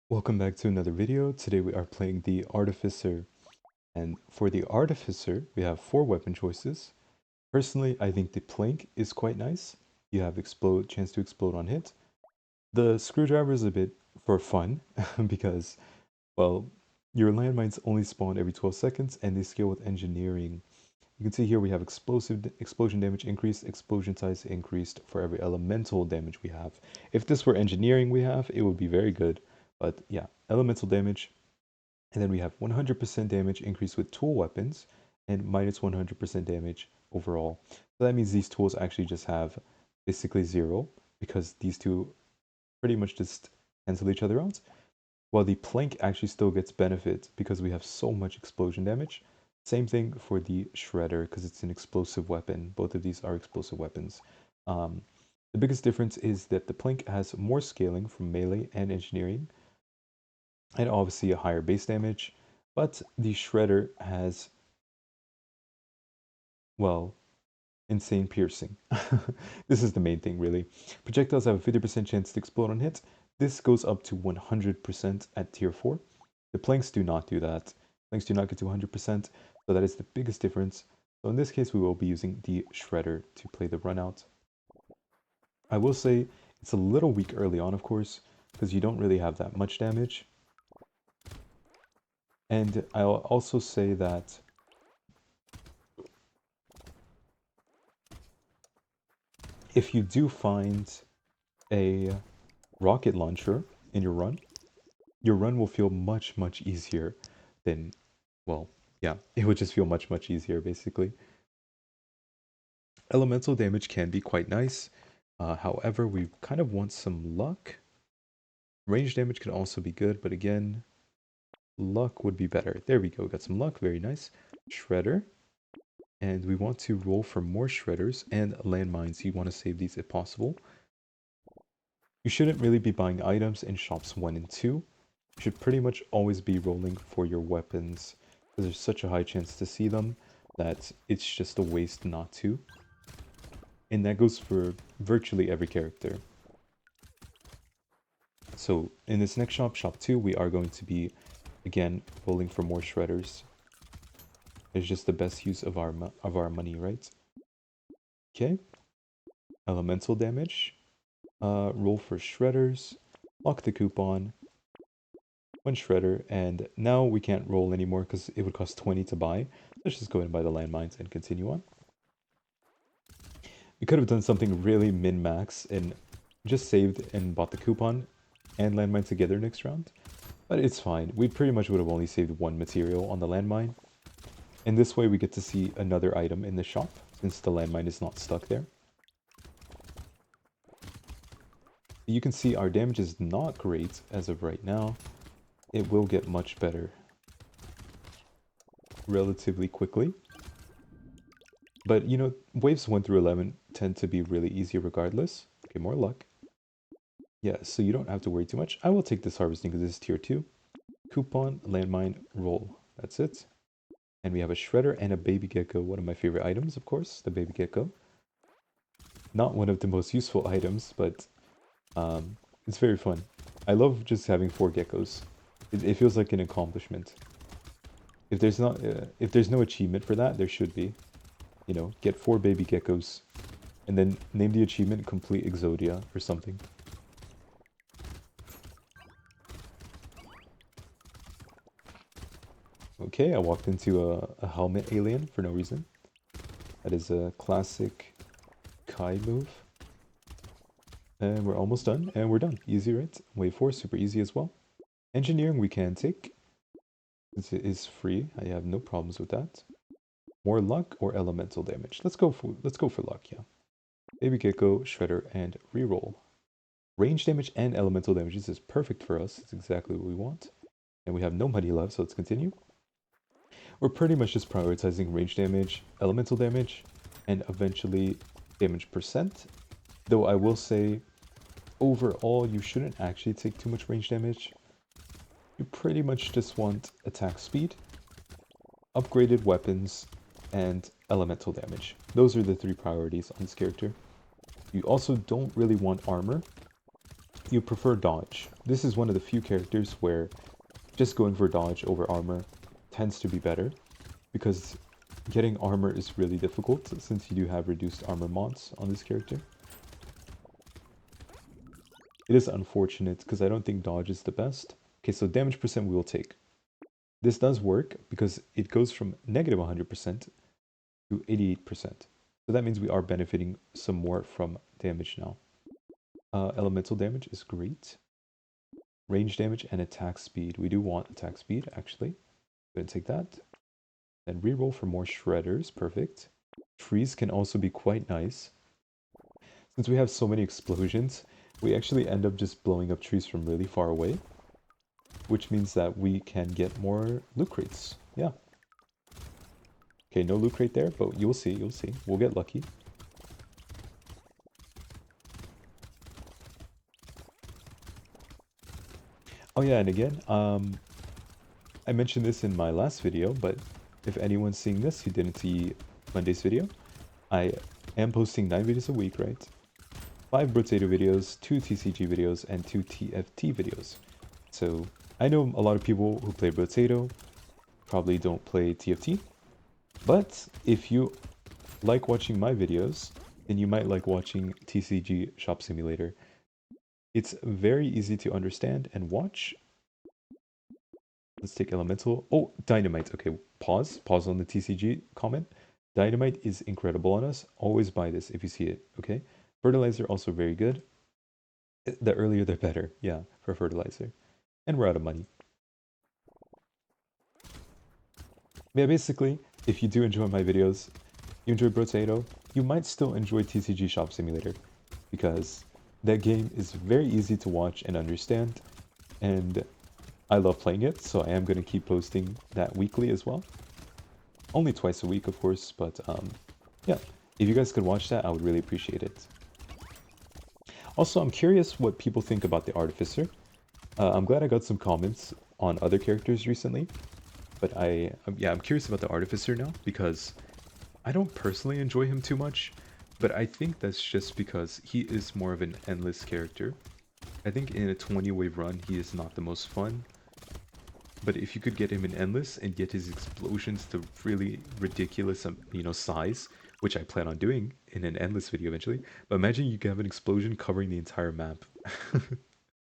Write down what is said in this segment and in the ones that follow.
Welcome back to another video. Today we are playing the Artificer. And for the Artificer, we have 4 weapon choices. Personally, I think the plank is quite nice. You have chance to explode on hit. The screwdriver is a bit for fun because, well, your landmines only spawn every 12 seconds and they scale with engineering. You can see here we have explosion damage increased, explosion size increased for every elemental damage we have. If this were engineering it would be very good. But yeah, elemental damage. And then we have 100% damage increase with tool weapons and minus 100% damage overall. So that means these tools actually just have basically 0 because these two pretty much just cancel each other out. While the plank actually still gets benefit because we have so much explosion damage. Same thing for the shredder because it's an explosive weapon. Both of these are explosive weapons. The biggest difference is that the plank has more scaling from melee and engineering, and obviously a higher base damage, but the shredder has, well, insane piercing. This is the main thing, really. Projectiles have a 50% chance to explode on hit. This goes up to 100% at tier 4. The planks do not do that. Planks do not get to 100%, so that is the biggest difference. So in this case, we will be using the shredder to play the runout. I will say it's a little weak early on, of course, because you don't really have that much damage. And I'll also say that if you do find a rocket launcher in your run will feel much, much easier than, well, yeah, it would just feel much, much easier, basically. Elemental damage can be quite nice. However, we kind of want some luck. Range damage can also be good, but again, luck would be better. There we go, got some luck, very nice. Shredder. And we want to roll for more shredders and landmines. You want to save these if possible. You shouldn't really be buying items in shops 1 and 2. You should pretty much always be rolling for your weapons, because there's such a high chance to see them that it's just a waste not to. And that goes for virtually every character. So in this next shop, shop 2, we are going to be, again, rolling for more shredders. It's just the best use of our money, right? Okay. Elemental damage. Roll for shredders. Lock the coupon. 1 shredder, and now we can't roll anymore because it would cost 20 to buy. Let's just go ahead and buy the landmines and continue on. We could have done something really min-max and just saved and bought the coupon and landmine together next round. But it's fine. We pretty much would have only saved 1 material on the landmine. And this way we get to see another item in the shop since the landmine is not stuck there. You can see our damage is not great as of right now. It will get much better relatively quickly. But, you know, waves 1 through 11 tend to be really easy regardless. Okay, more luck. Yeah, so you don't have to worry too much. I will take this harvesting because this is tier 2. Coupon, landmine, roll. That's it. And we have a shredder and a baby gecko. One of my favorite items, of course, the baby gecko. Not one of the most useful items, but it's very fun. I love just having 4 geckos. It feels like an accomplishment. If there's no achievement for that, there should be. You know, get 4 baby geckos, and then name the achievement Complete Exodia or something. Okay, I walked into a helmet alien for no reason. That is a classic Kai move. And we're almost done, and we're done. Easy, right? Wave 4, super easy as well. Engineering we can take. Since it is free, I have no problems with that. More luck or elemental damage? Let's go for luck, yeah. Baby Gecko, Shredder, and reroll. Range damage and elemental damage. This is perfect for us. It's exactly what we want. And we have no money left, so let's continue. We're pretty much just prioritizing range damage, elemental damage, and eventually damage percent. Though I will say, overall, you shouldn't actually take too much range damage. You pretty much just want attack speed, upgraded weapons, and elemental damage. Those are the 3 priorities on this character. You also don't really want armor, you prefer dodge. This is one of the few characters where just going for dodge over armor tends to be better, because getting armor is really difficult since you do have reduced armor mods on this character. It is unfortunate because I don't think dodge is the best. Okay, so damage percent we will take. This does work because it goes from negative 100% to 88%. So that means we are benefiting some more from damage now. Elemental damage is great. Range damage and attack speed. We do want attack speed, actually. Go ahead and take that. Then reroll for more shredders. Perfect. Trees can also be quite nice. Since we have so many explosions, we actually end up just blowing up trees from really far away, which means that we can get more loot crates. Yeah. Okay, no loot crate there, but you'll see, you'll see. We'll get lucky. Oh yeah, and again, I mentioned this in my last video, but if anyone's seeing this who didn't see Monday's video, I am posting 9 videos a week, right? 5 Brotato videos, 2 TCG videos, and 2 TFT videos. So I know a lot of people who play Brotato probably don't play TFT, but if you like watching my videos, then you might like watching TCG Shop Simulator. It's very easy to understand and watch. Let's take Elemental. Oh, Dynamite. Okay, pause. Pause on the TCG comment. Dynamite is incredible on us. Always buy this if you see it, okay? Fertilizer also very good. The earlier the better, yeah, for fertilizer. And we're out of money. Yeah, basically, if you do enjoy my videos, you enjoy Brotato, you might still enjoy TCG Shop Simulator, because that game is very easy to watch and understand, and I love playing it, so I am going to keep posting that weekly as well. Only twice a week, of course, but yeah, if you guys could watch that, I would really appreciate it. Also, I'm curious what people think about the Artificer. I'm glad I got some comments on other characters recently, but I'm curious about the Artificer now, because I don't personally enjoy him too much, but I think that's just because he is more of an endless character. I think in a 20-wave run, he is not the most fun, but if you could get him in endless and get his explosions to really ridiculous, size, which I plan on doing in an endless video eventually, but imagine you could have an explosion covering the entire map.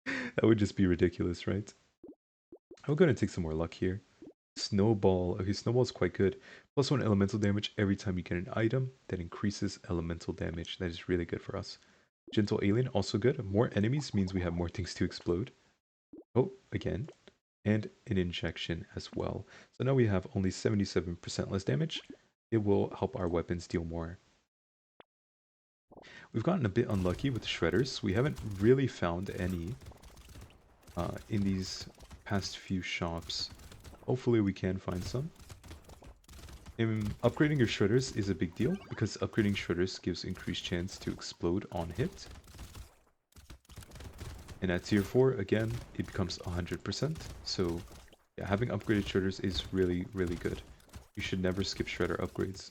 That would just be ridiculous, right? I'm gonna take some more luck here. Snowball. Okay, Snowball is quite good. +1 elemental damage every time you get an item that increases elemental damage. That is really good for us. Gentle Alien, also good. More enemies means we have more things to explode. Oh, again. And an injection as well. So now we have only 77% less damage. It will help our weapons deal more. We've gotten a bit unlucky with the shredders. We haven't really found any in these past few shops. Hopefully we can find some. Upgrading your shredders is a big deal because upgrading shredders gives increased chance to explode on hit. And at tier 4, again, it becomes 100%. So yeah, having upgraded shredders is really, really good. You should never skip shredder upgrades.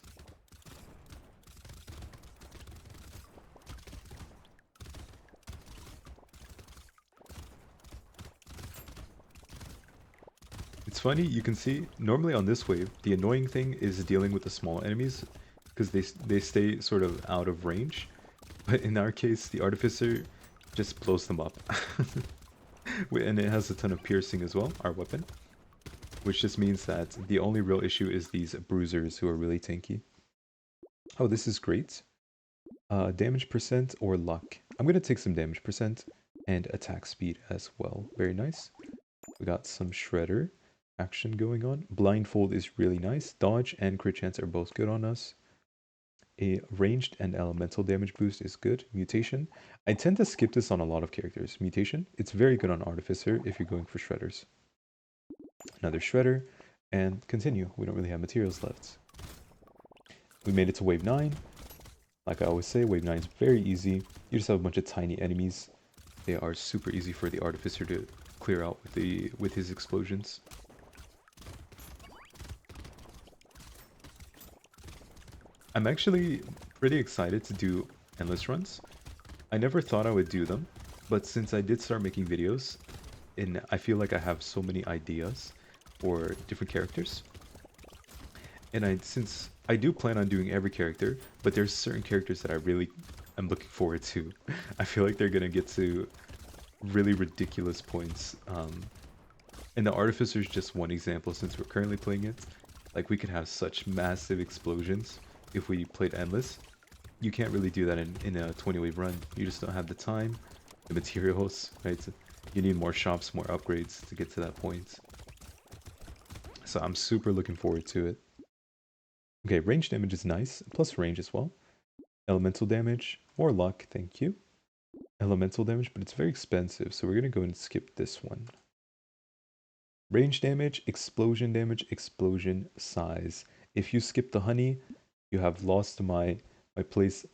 It's funny, you can see, normally on this wave, the annoying thing is dealing with the small enemies, because they stay sort of out of range. But in our case, the Artificer just blows them up. And it has a ton of piercing as well, our weapon. Which just means that the only real issue is these bruisers who are really tanky. Oh, this is great. Damage percent or luck. I'm going to take some damage percent and attack speed as well. Very nice. We got some shredder action going on. Blindfold is really nice. Dodge and crit chance are both good on us. A ranged and elemental damage boost is good. Mutation. I tend to skip this on a lot of characters. Mutation. It's very good on Artificer if you're going for shredders. Another shredder. And continue. We don't really have materials left. We made it to wave 9. Like I always say, wave 9 is very easy. You just have a bunch of tiny enemies. They are super easy for the Artificer to clear out with his explosions. I'm actually pretty excited to do endless runs. I never thought I would do them, But since I did start making videos, and I feel like I have so many ideas for different characters, and since I do plan on doing every character, but there's certain characters that I really am looking forward to. I feel like they're gonna get to really ridiculous points. And the Artificer is just one example since we're currently playing it. Like we could have such massive explosions if we played endless. You can't really do that in a 20-wave run. You just don't have the time, the materials, right? You need more shops, more upgrades to get to that point. So I'm super looking forward to it. Okay, range damage is nice, plus range as well. Elemental damage, more luck, thank you. Elemental damage, but it's very expensive, so we're gonna go and skip this one. Range damage, explosion size. If you skip the honey, you have lost my place.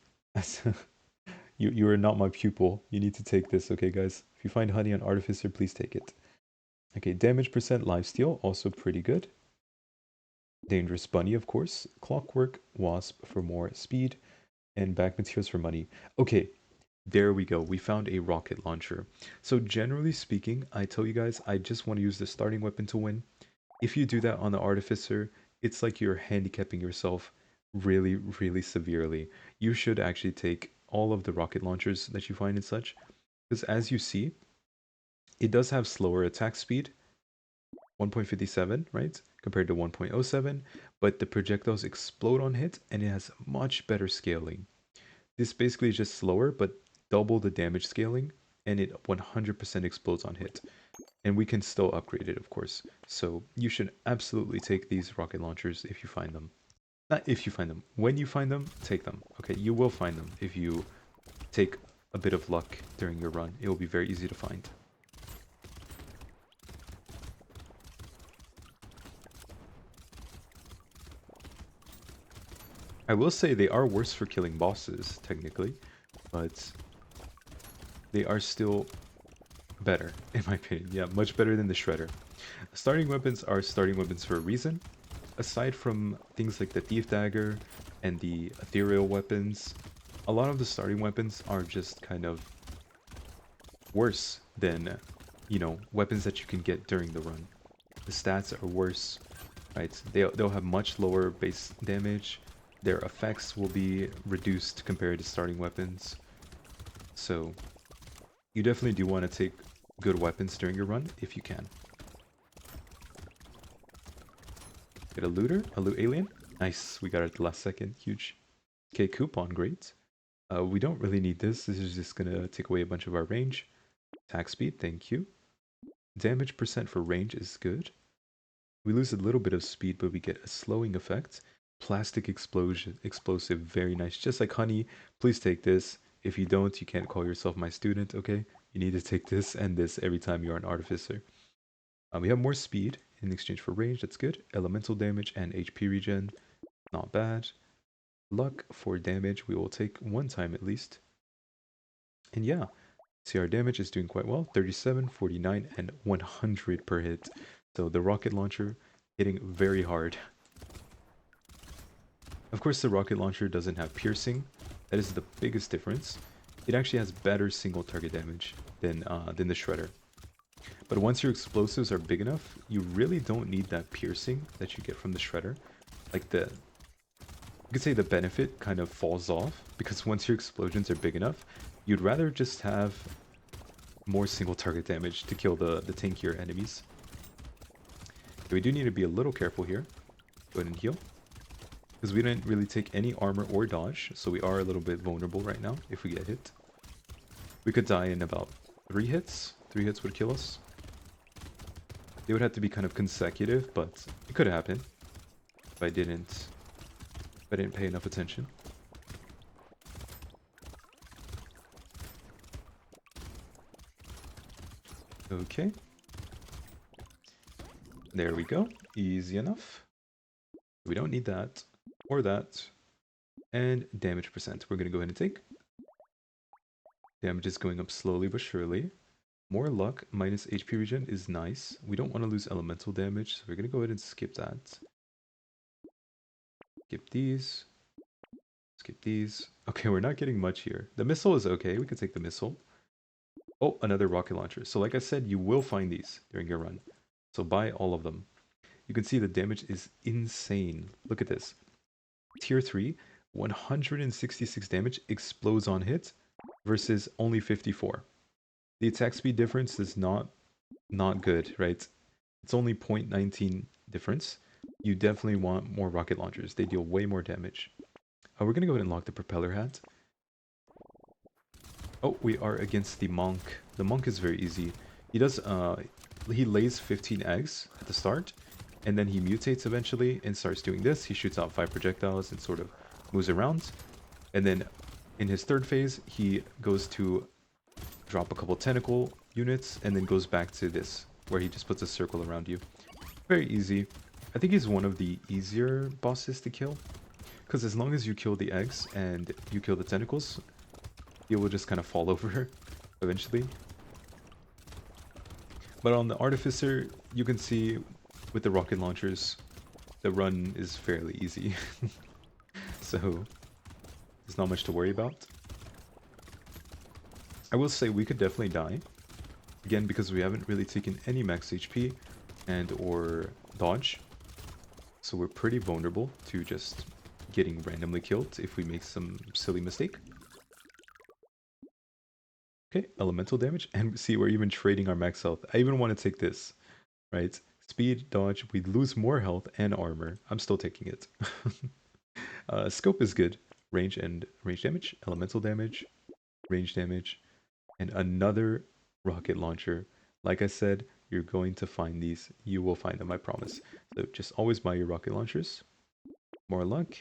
You are not my pupil. You need to take this, okay, guys? If you find honey on Artificer, please take it. Okay, damage percent, lifesteal, also pretty good. Dangerous bunny, of course. Clockwork wasp for more speed, and back materials for money. Okay, there we go. We found a rocket launcher. So generally speaking, I tell you guys, I just want to use the starting weapon to win. If you do that on the Artificer, it's like you're handicapping yourself really, really severely. You should actually take all of the rocket launchers that you find and such. Because as you see, it does have slower attack speed, 1.57, right? Compared to 1.07, but the projectiles explode on hit and it has much better scaling. This basically is just slower, but double the damage scaling, and it 100% explodes on hit. And we can still upgrade it, of course. So you should absolutely take these rocket launchers if you find them. Not if you find them. When you find them, take them. Okay, you will find them if you take a bit of luck during your run. It will be very easy to find. I will say they are worse for killing bosses, technically, but they are still better, in my opinion. Yeah, much better than the Shredder. Starting weapons are starting weapons for a reason. Aside from things like the Thief Dagger and the Ethereal weapons, a lot of the starting weapons are just kind of worse than, weapons that you can get during the run. The stats are worse, right? They'll have much lower base damage. Their effects will be reduced compared to starting weapons. So you definitely do want to take good weapons during your run if you can. Get a looter, a loot alien. Nice, we got it at the last second. Huge. Okay, coupon, great. We don't really need this. This is just gonna take away a bunch of our range. Attack speed, thank you. Damage percent for range is good. We lose a little bit of speed, but we get a slowing effect. Plastic explosion, explosive, very nice. Just like honey, please take this. If you don't, you can't call yourself my student, okay? You need to take this and this every time you're an artificer. We have more speed in exchange for range, that's good. Elemental damage and HP regen, not bad. Luck for damage, we will take one time at least. And yeah, see our damage is doing quite well, 37, 49, and 100 per hit. So the rocket launcher hitting very hard. Of course, the rocket launcher doesn't have piercing. That is the biggest difference. It actually has better single target damage than the Shredder. But once your explosives are big enough, you really don't need that piercing that you get from the Shredder. Like you could say the benefit kind of falls off, because once your explosions are big enough, you'd rather just have more single target damage to kill the tankier enemies. We do need to be a little careful here. Go ahead and heal. Because we didn't really take any armor or dodge, so we are a little bit vulnerable right now if we get hit. We could die in about 3 hits. 3 hits would kill us. They would have to be kind of consecutive, but it could happen if I didn't pay enough attention. Okay. There we go. Easy enough. We don't need that or that. And damage percent. We're going to go ahead and take. Damage is going up slowly but surely. More luck minus HP regen is nice. We don't want to lose elemental damage, so we're going to go ahead and skip that. Skip these. Skip these. Okay, we're not getting much here. The missile is okay. We could take the missile. Oh, another rocket launcher. So like I said, you will find these during your run. So buy all of them. You can see the damage is insane. Look at this. Tier 3, 166 damage explodes on hit versus only 54. The attack speed difference is not good, right? It's only 0.19 difference. You definitely want more rocket launchers. They deal way more damage. We're gonna go ahead and lock the propeller hat. Oh, we are against the monk. The monk is very easy. He does he lays 15 eggs at the start, and then he mutates eventually and starts doing this. He shoots out 5 projectiles and sort of moves around. And then in his third phase, he goes to drop a couple tentacle units and then goes back to this, where he just puts a circle around you. Very easy. I think he's one of the easier bosses to kill, because as long as you kill the eggs and you kill the tentacles, he will just kind of fall over eventually. But on the Artificer, you can see with the rocket launchers, the run is fairly easy. So there's not much to worry about. I will say we could definitely die. Again, because we haven't really taken any max HP and or dodge. So we're pretty vulnerable to just getting randomly killed if we make some silly mistake. Okay, elemental damage. And see, we're even trading our max health. I even want to take this, right? Speed, dodge, we lose more health and armor. I'm still taking it. Scope is good. Range and range damage, elemental damage, range damage, and another rocket launcher. Like I said, you're going to find these. You will find them, I promise. So just always buy your rocket launchers. More luck.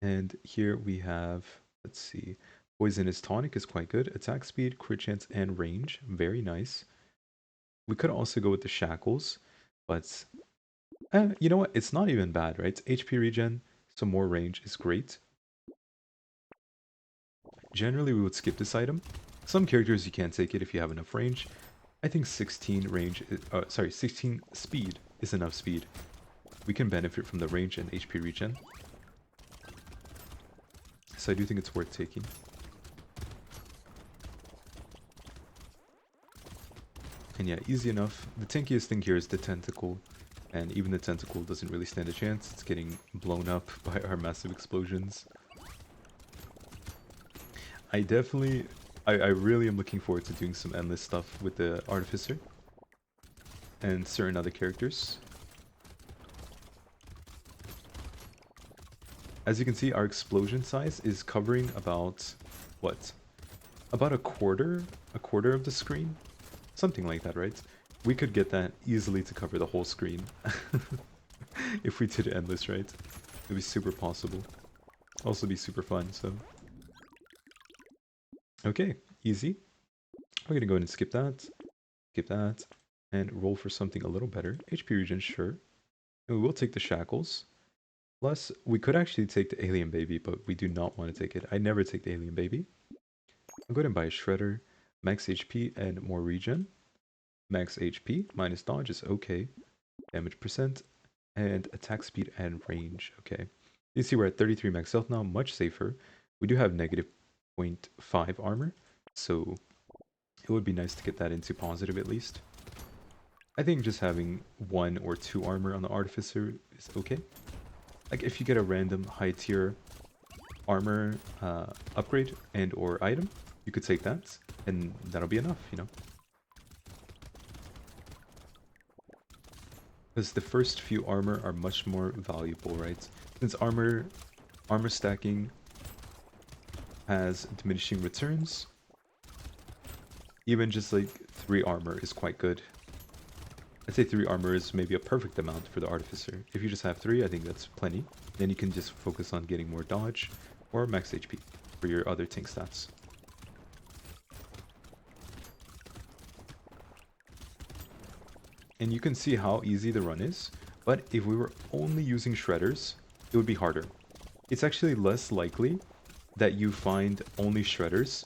And here we have, let's see, Poisonous Tonic is quite good. Attack speed, crit chance, and range. Very nice. We could also go with the Shackles, but you know what? It's not even bad, right? HP regen, some more range is great. Generally, we would skip this item. Some characters you can't take it if you have enough range. I think 16 range, 16 speed is enough speed. We can benefit from the range and HP regen. So I do think it's worth taking. And yeah, easy enough. The tankiest thing here is the tentacle. And even the tentacle doesn't really stand a chance. It's getting blown up by our massive explosions. I really am looking forward to doing some endless stuff with the Artificer. And certain other characters. As you can see, our explosion size is covering about, what? About a quarter of the screen? Something like that, right? We could get that easily to cover the whole screen. If we did endless, right? It'd be super possible. Also be super fun, so. Okay, easy. We're gonna go ahead and skip that, and roll for something a little better. HP regen, sure. And we will take the shackles. Plus, we could actually take the alien baby, but we do not want to take it. I never take the alien baby. I'll go ahead and buy a shredder, max HP and more regen. Max HP minus dodge is okay. Damage percent and attack speed and range. Okay. You see we're at 33 max health now, much safer. We do have negative 0.5 armor, so it would be nice to get that into positive at least. I think just having 1 or 2 armor on the Artificer is okay. Like if you get a random high tier armor upgrade and or item, you could take that, and that'll be enough, you know. Because the first few armor are much more valuable, right? Since armor stacking has diminishing returns, even just like 3 armor is quite good. I'd say 3 armor is maybe a perfect amount for the Artificer. If you just have 3, I think that's plenty. Then you can just focus on getting more dodge or max HP for your other tank stats. And you can see how easy the run is, but if we were only using shredders, it would be harder. It's actually less likely that you find only shredders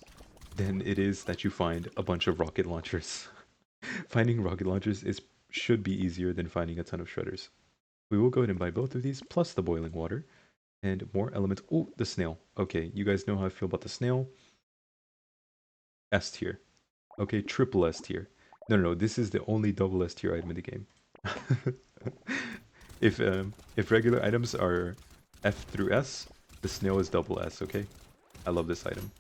than it is that you find a bunch of rocket launchers. Finding rocket launchers should be easier than finding a ton of shredders. We will go ahead and buy both of these, plus the boiling water, and more elements. Oh, the snail. Okay, you guys know how I feel about the snail. S tier. Okay, triple S tier. No, this is the only double S tier item in the game. If regular items are F through S, the snail is double S, okay? I love this item.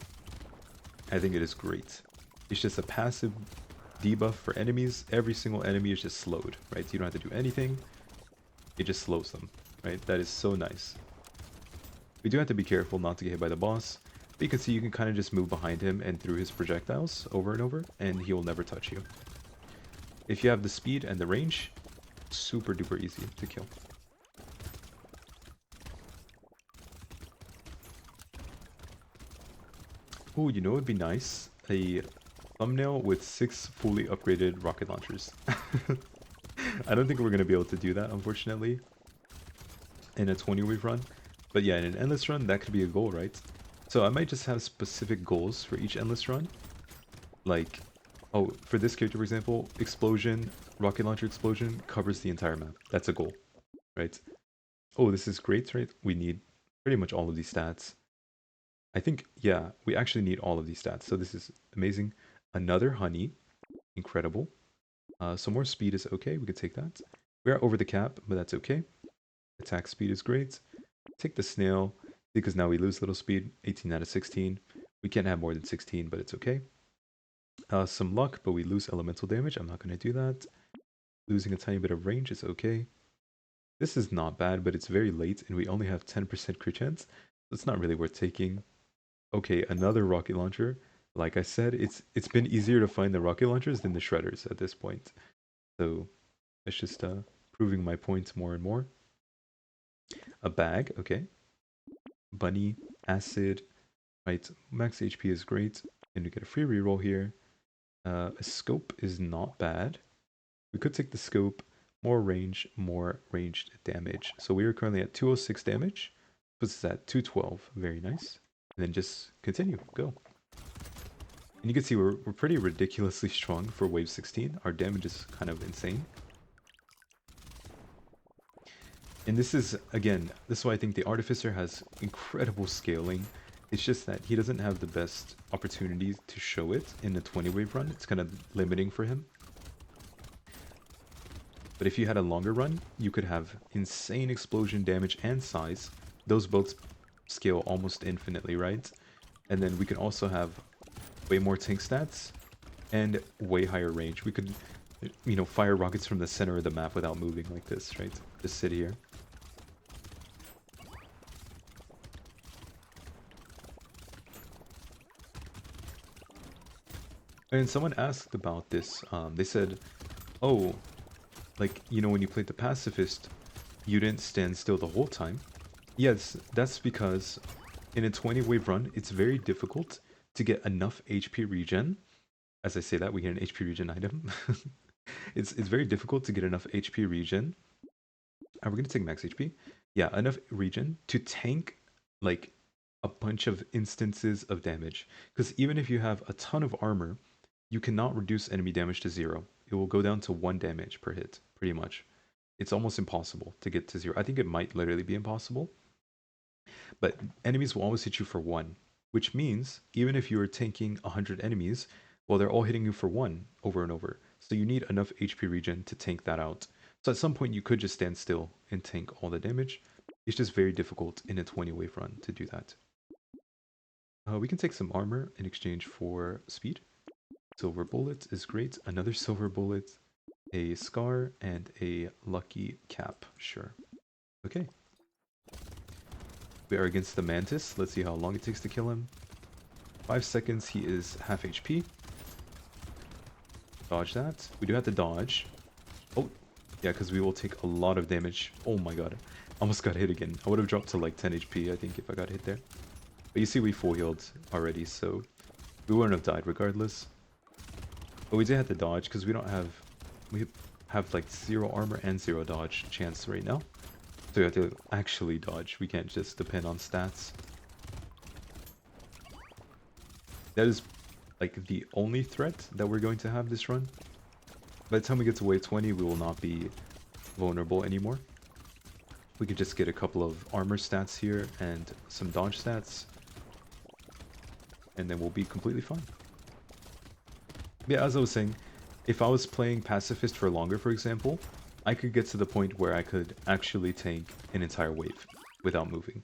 I think it is great. It's just a passive debuff for enemies. Every single enemy is just slowed, right? So you don't have to do anything. It just slows them, right? That is so nice. We do have to be careful not to get hit by the boss. But you can see you can kind of just move behind him and through his projectiles over and over, and he will never touch you. If you have the speed and the range, super duper easy to kill. Oh, you know what would be nice? A thumbnail with 6 fully upgraded rocket launchers. I don't think we're going to be able to do that, unfortunately, in a 20-wave run. But yeah, in an endless run, that could be a goal, right? So I might just have specific goals for each endless run. Like, oh, for this character, for example, explosion, rocket launcher explosion covers the entire map. That's a goal, right? Oh, this is great, right? We need pretty much all of these stats. I think, yeah, we actually need all of these stats. So this is amazing. Another honey. Incredible. Some more speed is okay. We could take that. We are over the cap, but that's okay. Attack speed is great. Take the snail, because now we lose little speed. 18 out of 16. We can't have more than 16, but it's okay. Some luck, but we lose elemental damage. I'm not going to do that. Losing a tiny bit of range is okay. This is not bad, but it's very late, and we only have 10% crit chance. So it's not really worth taking. Okay, another rocket launcher. Like I said, it's been easier to find the rocket launchers than the shredders at this point. So it's just proving my point more and more. A bag, okay. Bunny, acid, right. Max HP is great. And we get a free reroll here. A scope is not bad. We could take the scope. More range, more ranged damage. So we are currently at 206 damage. Puts us at 212. Very nice. And then just continue. Go. And you can see we're pretty ridiculously strong for wave 16. Our damage is kind of insane. And this is, again, this is why I think the Artificer has incredible scaling. It's just that he doesn't have the best opportunities to show it in a 20 wave run. It's kind of limiting for him. But if you had a longer run, you could have insane explosion damage and size. Those both scale almost infinitely, right? And then we can also have way more tank stats and way higher range. We could, you know, fire rockets from the center of the map without moving like this, right? Just sit here. And someone asked about this. They said, oh, like, you know, when you played the Pacifist, you didn't stand still the whole time. Yes, that's because in a 20 wave run, it's very difficult to get enough HP regen. As I say that, we get an HP regen item. It's very difficult to get enough HP regen. Are we going to take max HP? Yeah, enough regen to tank, like, a bunch of instances of damage. Because even if you have a ton of armor, you cannot reduce enemy damage to 0. It will go down to 1 damage per hit, pretty much. It's almost impossible to get to 0. I think it might literally be impossible. But enemies will always hit you for 1, which means even if you are tanking 100 enemies, well, they're all hitting you for 1 over and over. So you need enough HP regen to tank that out. So at some point you could just stand still and tank all the damage. It's just very difficult in a 20 wave run to do that. We can take some armor in exchange for speed. Silver bullet is great. Another silver bullet, a scar, and a lucky cap. Sure. Okay. We are against the Mantis. Let's see how long it takes to kill him. 5 seconds, he is half HP. Dodge that. We do have to dodge. Oh, yeah, because we will take a lot of damage. Oh my god. Almost got hit again. I would have dropped to like 10 HP, I think, if I got hit there. But you see we full healed already, so we wouldn't have died regardless. But we did have to dodge because we have like 0 armor and 0 dodge chance right now. So we have to actually dodge. We can't just depend on stats. That is like the only threat that we're going to have this run. By the time we get to wave 20, we will not be vulnerable anymore. We could just get a couple of armor stats here and some dodge stats. And then we'll be completely fine. Yeah, as I was saying, if I was playing Pacifist for longer, for example, I could get to the point where I could actually tank an entire wave without moving.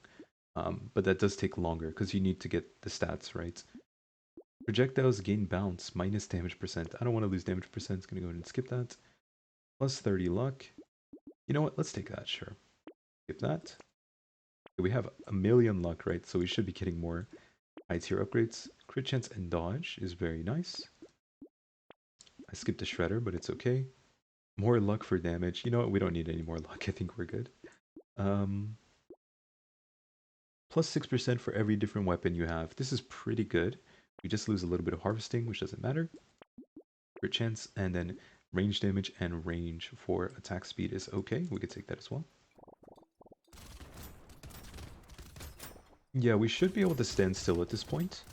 But that does take longer because you need to get the stats right. Projectiles gain bounce, minus damage percent. I don't want to lose damage percent. It's going to go ahead and skip that. Plus 30 luck. You know what? Let's take that, sure. Skip that. We have a million luck, right? So we should be getting more high tier upgrades. Crit chance and dodge is very nice. I skipped the shredder, but it's okay. More luck for damage. You know what? We don't need any more luck. I think we're good. Plus 6% for every different weapon you have. This is pretty good. We just lose a little bit of harvesting, which doesn't matter. Crit chance, and then range damage and range for attack speed is okay. We could take that as well. Yeah, we should be able to stand still at this point.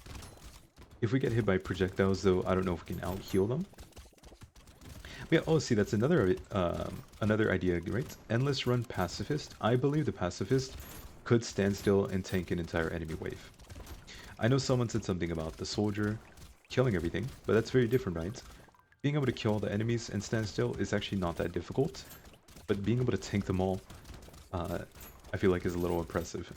If we get hit by projectiles, though, I don't know if we can out-heal them. Yeah, oh, see, that's another idea, right? Endless Run Pacifist. I believe the Pacifist could stand still and tank an entire enemy wave. I know someone said something about the soldier killing everything, but that's very different, right? Being able to kill the enemies and stand still is actually not that difficult, but being able to tank them all, I feel like is a little impressive.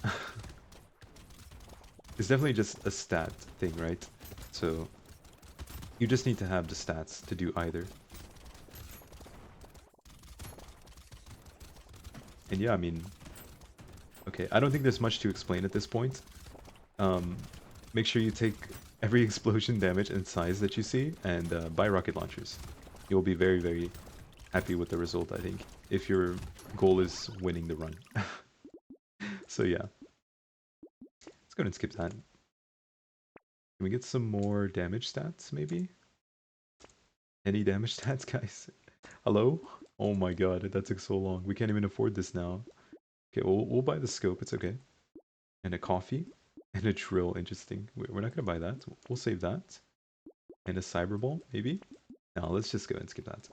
It's definitely just a stat thing, right? So you just need to have the stats to do either. And yeah, I mean, okay, I don't think there's much to explain at this point. Make sure you take every explosion damage and size that you see, and buy rocket launchers. You'll be very, very happy with the result, I think, if your goal is winning the run. So yeah. Let's go ahead and skip that. Can we get some more damage stats, maybe? Any damage stats, guys? Hello? Oh my god, that took so long. We can't even afford this now. Okay, we'll buy the scope, it's okay. And a coffee. And a drill, interesting. We're not gonna buy that. We'll save that. And a cyber ball, maybe? Now let's just go and skip that.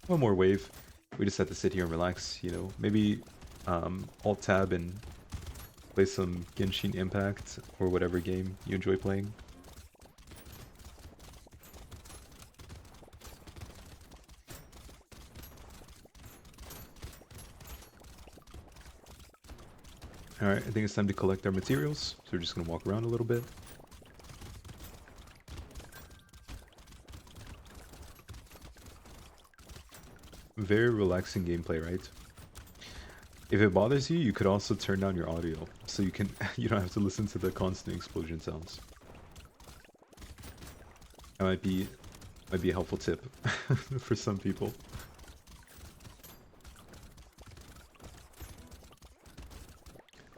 One more wave. We just have to sit here and relax, you know. Maybe alt tab and play some Genshin Impact or whatever game you enjoy playing. Alright, I think it's time to collect our materials. So we're just gonna walk around a little bit. Very relaxing gameplay, right? If it bothers you, you could also turn down your audio, so you can you don't have to listen to the constant explosion sounds. That might be a helpful tip for some people.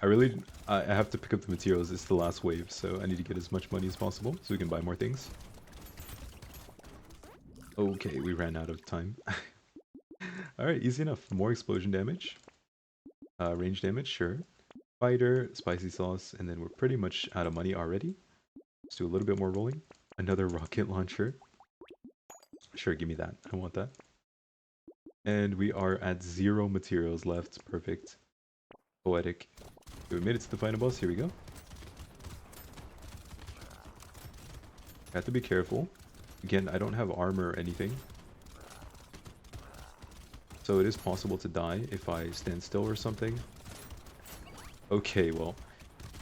I have to pick up the materials. It's the last wave, so I need to get as much money as possible so we can buy more things. Okay, we ran out of time. Alright, easy enough. More explosion damage. Range damage, sure. Fighter, spicy sauce, and then we're pretty much out of money already. Let's do a little bit more rolling. Another rocket launcher. Sure, give me that. I want that. And we are at 0 materials left. Perfect. Poetic. We made it to the final boss. Here we go. Have to be careful. Again, I don't have armor or anything. So it is possible to die if I stand still or something. Okay, well,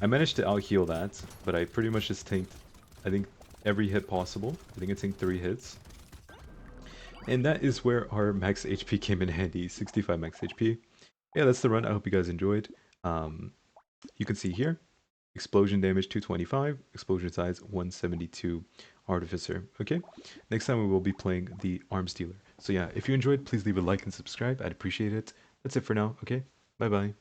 I managed to out-heal that, but I pretty much just tanked, I think, every hit possible. I think I tanked 3 hits. And that is where our max HP came in handy, 65 max HP. Yeah, that's the run. I hope you guys enjoyed. You can see here, explosion damage 225, explosion size 172, Artificer. Okay, next time we will be playing the Arms Dealer. So yeah, if you enjoyed, please leave a like and subscribe. I'd appreciate it. That's it for now. Okay, bye bye.